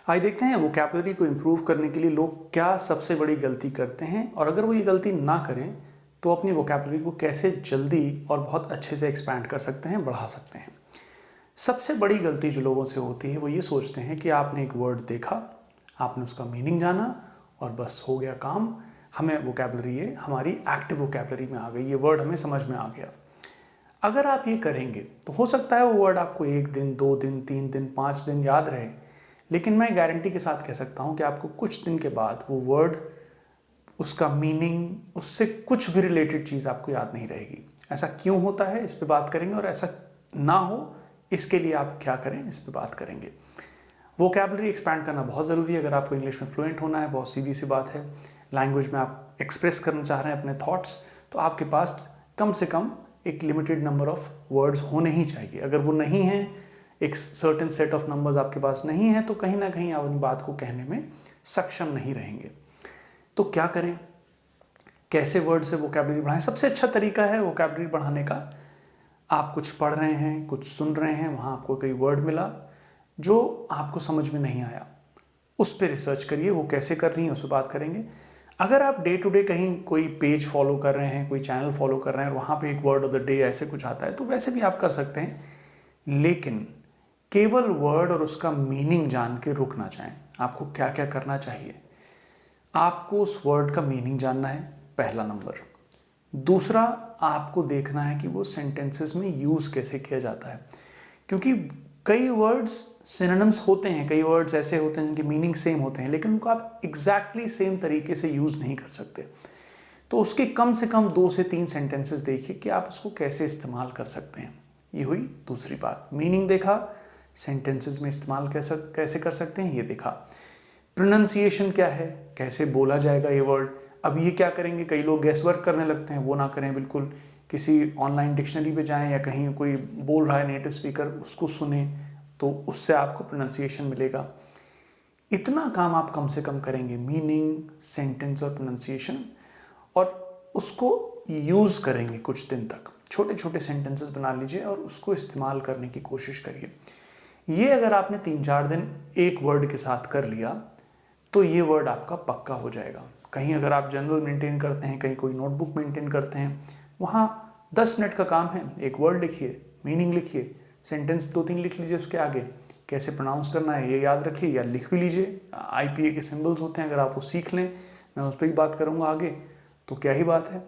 आइए देखते हैं वोकैबुलरी को इम्प्रूव करने के लिए लोग क्या सबसे बड़ी गलती करते हैं, और अगर वो ये गलती ना करें तो अपनी वोकैबुलरी को कैसे जल्दी और बहुत अच्छे से एक्सपैंड कर सकते हैं, बढ़ा सकते हैं। सबसे बड़ी गलती जो लोगों से होती है वो ये सोचते हैं कि आपने एक वर्ड देखा, आपने उसका मीनिंग जाना और बस हो गया काम। हमें वोकैबुलरी ये हमारी एक्टिव वोकैबुलरी में आ गई, ये वर्ड हमें समझ में आ गया। अगर आप ये करेंगे तो हो सकता है वो वर्ड आपको 1 दिन, 2 दिन, 3 दिन, 5 दिन याद रहे, लेकिन मैं गारंटी के साथ कह सकता हूँ कि आपको कुछ दिन के बाद वो वर्ड, उसका मीनिंग, उससे कुछ भी रिलेटेड चीज़ आपको याद नहीं रहेगी। ऐसा क्यों होता है इस पे बात करेंगे, और ऐसा ना हो इसके लिए आप क्या करें इस पे बात करेंगे। वोकैबुलरी एक्सपैंड करना बहुत ज़रूरी है अगर आपको इंग्लिश में फ्लुएंट होना है। बहुत सीधी सी बात है, लैंग्वेज में आप एक्सप्रेस करना चाह रहे हैं अपने थॉट्स, तो आपके पास कम से कम एक लिमिटेड नंबर ऑफ वर्ड्स होने ही चाहिए। अगर वो नहीं है, एक सर्टेन सेट ऑफ नंबर्स आपके पास नहीं है, तो कहीं ना कहीं आप अपनी बात को कहने में सक्षम नहीं रहेंगे। तो क्या करें, कैसे वर्ड से वोकैबुलरी बढ़ाएं? सबसे अच्छा तरीका है वोकैबुलरी बढ़ाने का, आप कुछ पढ़ रहे हैं, कुछ सुन रहे हैं, वहाँ आपको कोई वर्ड मिला जो आपको समझ में नहीं आया, उस पर रिसर्च करिए। वो कैसे कर रही हैं उस पर बात करेंगे। अगर आप डे टू डे कहीं कोई पेज फॉलो कर रहे हैं, कोई चैनल फॉलो कर रहे हैं और वहाँ पे एक वर्ड ऑफ द डे ऐसे कुछ आता है, तो वैसे भी आप कर सकते हैं, लेकिन केवल वर्ड और उसका मीनिंग जान के रुक ना जाएं। आपको क्या क्या करना चाहिए? आपको उस वर्ड का मीनिंग जानना है, पहला नंबर। दूसरा, आपको देखना है कि वो सेंटेंसेस में यूज़ कैसे किया जाता है, क्योंकि कई वर्ड्स सिनोनिम्स होते हैं, कई वर्ड्स ऐसे होते हैं जिनके मीनिंग सेम होते हैं, लेकिन उनको आप एग्जैक्टली सेम तरीके से यूज़ नहीं कर सकते। तो उसके कम से कम 2 से 3 सेंटेंसेस देखिए कि आप उसको कैसे इस्तेमाल कर सकते हैं। ये हुई दूसरी बात। मीनिंग देखा, सेंटेंसेस में इस्तेमाल कैसे कैसे कर सकते हैं ये देखा। प्रोनाउंसिएशन क्या है, कैसे बोला जाएगा ये वर्ड। अब ये क्या करेंगे, कई लोग गैस वर्क करने लगते हैं, वो ना करें बिल्कुल। किसी ऑनलाइन डिक्शनरी पे जाएं या कहीं कोई बोल रहा है नेटिव स्पीकर, उसको सुने, तो उससे आपको प्रोनाउंसिएशन मिलेगा। इतना काम आप कम से कम करेंगे, मीनिंग, सेंटेंस और प्रोनाउंसिएशन, और उसको यूज़ करेंगे कुछ दिन तक। छोटे छोटे सेंटेंसेस बना लीजिए और उसको इस्तेमाल करने की कोशिश करिए। ये अगर आपने 3-4 दिन एक वर्ड के साथ कर लिया तो ये वर्ड आपका पक्का हो जाएगा। कहीं अगर आप जर्नल मेंटेन करते हैं, कहीं कोई नोटबुक मेंटेन करते हैं, वहाँ 10 मिनट का काम है, एक वर्ड लिखिए, मीनिंग लिखिए, सेंटेंस 2-3 लिख लीजिए, उसके आगे कैसे प्रोनाउंस करना है ये याद रखिए, या लिख भी लीजिए। IPA के सिंबल्स होते हैं, अगर आप वो सीख लें, मैं उस पर भी बात करूँगा आगे, तो क्या ही बात है।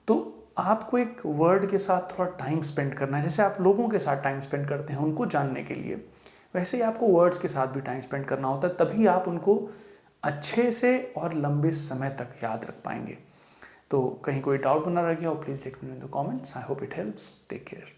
तो आपको एक वर्ड के साथ थोड़ा टाइम स्पेंड करना है, जैसे आप लोगों के साथ टाइम स्पेंड करते हैं उनको जानने के लिए, वैसे ही आपको वर्ड्स के साथ भी टाइम स्पेंड करना होता है, तभी आप उनको अच्छे से और लंबे समय तक याद रख पाएंगे। तो कहीं कोई डाउट बना रह गया हो, please let me know in the comments. I hope it helps. Take care.